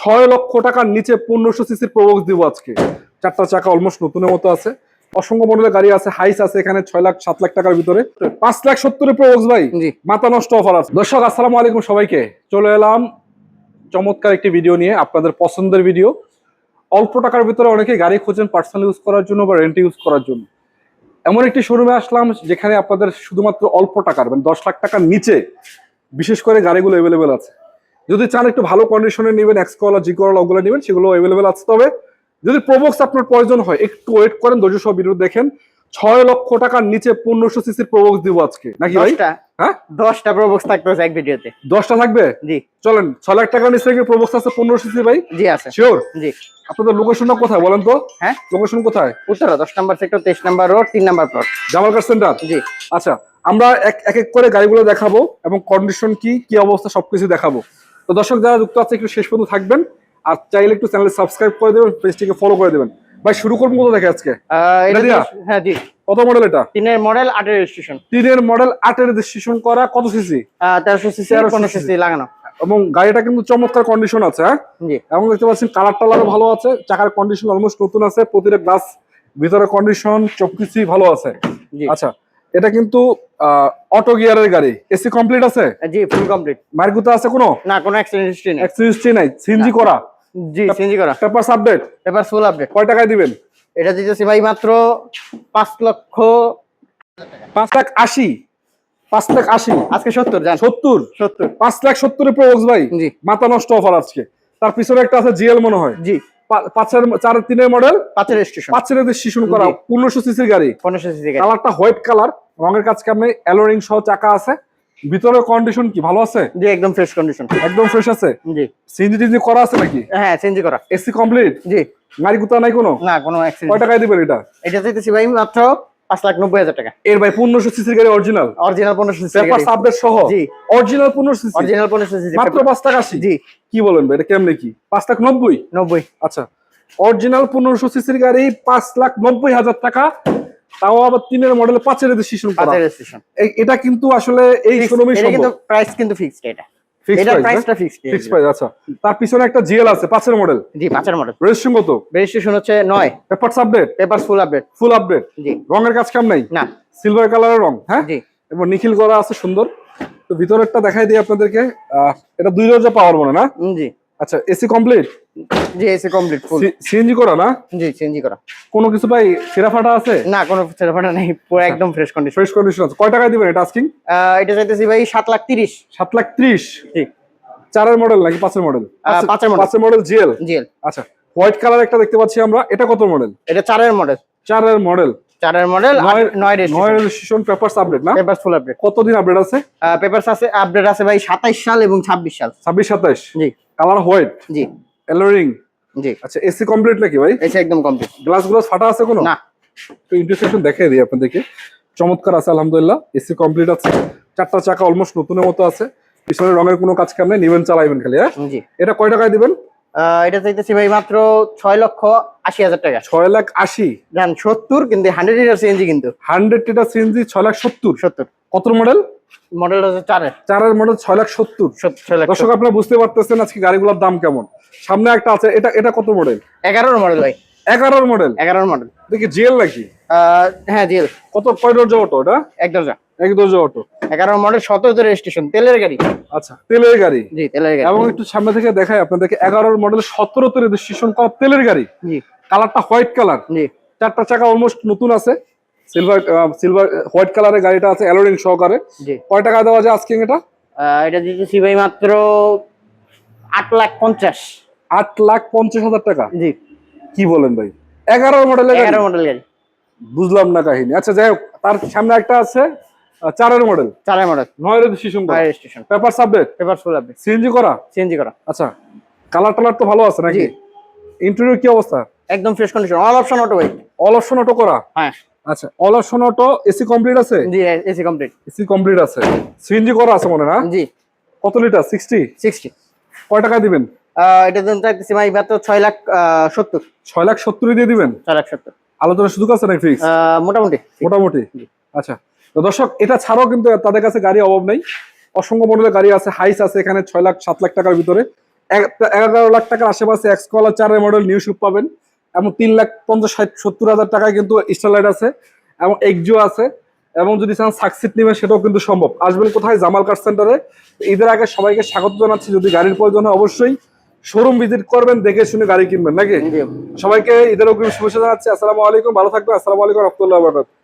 6 লক্ষ টাকার নিচে 1500 সিসির প্রবক্স দিব আজকে। চারটা চাকা অলমোস্ট নতুনের মতো আছে, অসংখ্য মডেলের গাড়ি আছে, হাইস আছে এখানে 6 লাখ 7 লাখ টাকার ভিতরে। 5,70,000 প্রবক্স ভাই, মাথা নষ্ট অফার আছে। দর্শক আসসালামু আলাইকুম, সবাইকে চলে এলাম চমৎকার একটি ভিডিও নিয়ে, আপনাদের পছন্দের ভিডিও। অল্প টাকার ভিতরে অনেকে গাড়ি খোঁজেন পার্সোনাল ইউজ করার জন্য বা রেন্ট ইউজ করার জন্য। এমন একটি শোরুমে আসলাম যেখানে আপনাদের শুধুমাত্র অল্প টাকার মানে 10 লাখ টাকার নিচে বিশেষ করে গাড়িগুলো অ্যাভেলেবেল আছে। যদি চান একটু ভালো কন্ডিশনে নেবেন, এক্স করলা জি করলা ওগুলো নেবেন, সেগুলো অ্যাভেলেবেল আছে। তবে যদি প্রবক্স আপনার প্রয়োজন হয় একটু ওয়েট করেন, ধৈর্য সহ ভিডিও দেখেন। 6 লক্ষ টাকার নিচে 1500 সিসির প্রবক্স দিব আজকে, নাকি ভাই? হ্যাঁ, 10টা প্রবক্স থাকবে এক ভিডিওতে। 10টা থাকবে? জি চলেন। 6 লাখ টাকার নিচে কি প্রবক্স আছে 1500 সিসি ভাই? জি আছে। শিওর? জি। আপনাদের লোকেশনটা কোথায় বলেন তো? হ্যাঁ, লোকেশন কোথায়? উত্তরা 10 নম্বর সেক্টর 23 নম্বর রোড 3 নম্বর প্লট, জামাল কার সেন্টার। জি। আচ্ছা, আমরা এক এক করে গাড়িগুলো দেখাবো এবং কন্ডিশন কি অবস্থা সবকিছু দেখাবো। তো দর্শক যারা যুক্ত আছে একটু শেষ পর্যন্ত থাকবেন, আর চাইলে একটু চ্যানেল সাবস্ক্রাইব করে দেবেন, পেজটিকে ফলো করে দেবেন। ভাই শুরু করবো কোথা থেকে আজকে? হ্যাঁ জি। কত মডেল এটা? 3 এর মডেল 8 এর রেজিস্ট্রেশন। 3 এর মডেল 8 এর রেজিস্ট্রেশন করা, কত সিসি? 1300 সিসি 1500 সিসি লাগানো। এবং গাড়িটা কিন্তু চমৎকার কন্ডিশন আছে। হ্যাঁ জি। এবং দেখতে পাচ্ছেন কালার টালারও ভালো আছে, চাকার কন্ডিশন অলমোস্ট নতুন আছে, প্রতিটা গ্লাস ভিতরে কন্ডিশন সবকিছুই ভালো আছে। আচ্ছা, এটা কিন্তু অটো গিয়ারের গাড়ি, এসি কমপ্লিট আছে? জি ফুল কমপ্লিট। মার্গুতা আছে কোনো? না, কোনো অ্যাক্সিডেন্ট হিস্ট্রি নেই। অ্যাক্সিডেন্ট হিস্ট্রি নাই, সিএনজি করা? জি সিএনজি করা। Papers update? Papers full update. কয় টাকায় দিবেন? এটা দিতেছি ভাই মাত্র 5 লক্ষ 5,80,000। 5,80,000 আজকে 70 জান। 70 5,70,000 এর প্রবক্স ভাই। জি। মাথা নষ্ট অফার আজকে। তার পিছনে একটা আছে জিএল মনে হয়। জি। 3 এর মডেল, 5 এর রেজিস্ট্রেশন। 5 এর রেজিস্ট্রেশন করা, 1500 সিসির গাড়ি। 1500 সিসি গাড়ি। কালারটা হোয়াইট কালার, রঙের কাজ কামে, অ্যালোরিং সহ চাকা আছে। ভিতরে কন্ডিশন কি ভালো আছে? জি একদম ফ্রেশ কন্ডিশন। একদম ফ্রেশ আছে। জি। সিএনজি টিএনজি করা আছে নাকি? হ্যাঁ সিএনজি করা। AC complete? জি। মার্গুতা নাই কোনো? না, কোনো অ্যাক্সিডেন্ট। কয় টাকায় দিবেন এটা? এটা দিতেছি ভাই মাত্র 5,90,000 টাকা। এর ভাই 1500 সিসির গাড়ি অরিজিনাল? অরিজিনাল 1500 সিসি গাড়ি। পেপারস আপডেট সহ? জি। Original 1500 CC? অরিজিনাল 1500 সিসি মাত্র 5,80,000? জি। কি বলেন ভাই, এটা কেমনে কি? 5,90,000? 90। আচ্ছা, অরিজিনাল 1500 সিসির গাড়ি 5,90,000 টাকা, তাও আবার 3 এর মডেল, 5 এর রেজিস্ট্রেশন করা। 5 এর রেজিস্ট্রেশন। এটা কিন্তু আসলে এই শোরুমে এটা কিন্তু প্রাইস কিন্তু ফিক্সড। এটা প্রাইসটা ফিক্সড। Fix price. আচ্ছা, তার পিছনে একটা জিএল আছে 5 এর মডেল। জি 5 এর মডেল। রেজিস্ট্রেশন কত? রেজিস্ট্রেশন হচ্ছে 9। Papers update? Papers full update. Full update. জি। রঙের কাজ কাম নাই? না। সিলভার কালারের রং? হ্যাঁ জি। এবং নিখিল করা আছে সুন্দর। তো ভিতরেরটা দেখাই দিই আপনাদেরকে। এটা 2 দরজা পাওয়ার মনে না? জি। আচ্ছা, এসি কমপ্লিট? জি এসি কমপ্লিট ফুল। সিএনজি করা না? জি সিএনজি করা। কোনো কিছু ভাই ছেঁড়া ফাটা আছে? না, কোনো ছেড়াফাটা নেই, পুরো একদম ফ্রেশ কন্ডিশন। ফ্রেশ কন্ডিশন আছে। কয় টাকায় দিবেন এটা আস্কিং? এটা চাইতেছি ভাই 7,30,000। 7,30,000? জি। 4 এর মডেল নাকি 5 এর মডেল? 5 এর মডেল। 5 এর মডেল জিএল। জিএল। আচ্ছা, হোয়াইট কালার একটা দেখতে পাচ্ছি আমরা, এটা কত মডেল? এটা 4 এর মডেল। 4 এর মডেল। 4 এর মডেল 9 রেজিস্ট্রেশন। পেপারস আপডেট না? Papers full update. কতদিন আপডেট আছে? পেপারস আছে আপডেট আছে ভাই 27 সাল এবং 26 সাল। 26-27? জি। Colour white? জি। অ্যালোরিং? জি। আচ্ছা, এসি কমপ্লিট নাকি ভাই? এসি একদম কমপ্লিট। গ্লাস ফাটা আছে কোনো? না। তো ইন্টারসেকশন দেখাই দিই আপনাদেরকে। চমৎকার আছে আলহামদুলিল্লাহ, এসি কমপ্লিট আছে, চারটা চাকা অলমোস্ট নতুনের মতো আছে, পিছনে রঙের কোনো কাজ কাম নেই, নিবেন চালাইবেন খালি। হ্যাঁ জি। এটা কয় টাকায় দিবেন? এটা চাইতেছি ভাই মাত্র 6,80,000 টাকা। 6,80,000? জান 70, কিন্তু 100 লিটার সিএনজি কিন্তু। 100 লিটার সিএনজি 6,70,000? 70। কত মডেল? মডেল হচ্ছে 4 এর। 4 এর মডেল 6,70,000? 6,70,000। দর্শক আপনারা বুঝতে পারতেছেন আজকে গাড়িগুলোর দাম কেমন। সামনে একটা আছে, এটা কত মডেল? 11 এর মডেল ভাই। 11 এর মডেল? 11 এর মডেল। দেখি জিএল নাকি? হ্যাঁ জিএল। কয় দরজা অটো এটা? এক দরজা। এক দরজা অটো। 11 এর মডেল, 17 এর রেজিস্ট্রেশন, তেলের গাড়ি। আচ্ছা, তেলের গাড়ি? জি তেলের গাড়ি। এবং একটু সামনে থেকে দেখাই আপনাদেরকে, 11 এর মডেল 17 তে রেজিস্ট্রেশন করা তেলের গাড়ি। জি। কালারটা হোয়াইট কালার। জি। চারটা চাকা অলমোস্ট নতুন আছে, সিলভার হোয়াইট কালারের গাড়িটা আছে অ্যালোরিং সহকারে। জি। কয় টাকা দেওয়া যায় আজকে এটা? এটা দিতেছি ভাই মাত্র 8,50,000। 8,50,000 টাকা? জি। কি বলেন ভাই, 11 মডেলের? 11 মডেল গাড়ি। বুঝলাম না কাহিনী। আচ্ছা যাই হোক, তার সামনে একটা আছে 4 এর মডেল। 4 এর মডেল। 9 রেজিস্ট্রেশন করা। 9 registration. Papers update? Papers full update. CNG করা? সিএনজি করা। আচ্ছা, কালার টালার তো ভালো আছে নাকি? জি। ইন্টেরিয়র কি অবস্থা? একদম fresh condition, all option auto ভাই। অল অপশন অটো করা? হ্যাঁ। আচ্ছা, all option auto, AC complete আছে? জি এসি কমপ্লিট। এসি কমপ্লিট আছে, সিএনজি করা আছে মনে না? জি। কত লিটার? 60? কয় টাকা দিবেন? এটা দাম চাইতেছি ভাই মাত্র 6,70,000। 6,70,000 দিয়ে দিবেন? 6,70,000। আলোচনার সুযোগ আছে নাকি? ফিক্স? মোটামুটি। আচ্ছা, তো দর্শক এটা ছাড়াও কিন্তু তাদের কাছে গাড়ি অভাব নেই, অসংখ্য মডেলের গাড়ি আছে, হাইস আছে এখানে 6 লাখ 7 লাখ টাকার ভিতরে। 11 লাখ টাকার আশেপাশে এক্সকলা 4 মডেল নিউ শুপ পাবেন, এবং 3,50,60,70,000 টাকায় কিন্তু স্টারলাইট আছে এবং এক্সিও আছে, এবং যদি চান সাকসিড নেবেন সেটাও কিন্তু সম্ভব। আসবেন কোথায়? জামাল কার সেন্টারে। ঈদের আগে সবাইকে স্বাগত জানাচ্ছি। যদি গাড়ির প্রয়োজন হয় অবশ্যই শোরুম ভিজিট করবেন, দেখে শুনে গাড়ি কিনবেন নাকি। সবাইকে ঈদের অগ্রিম শুভেচ্ছা জানাচ্ছি। আসসালামু আলাইকুম, ভালো থাকবেন। আসসালামু আলাইকুম ওয়া রাহমাতুল্লাহি ওয়া বারাকাতুহু।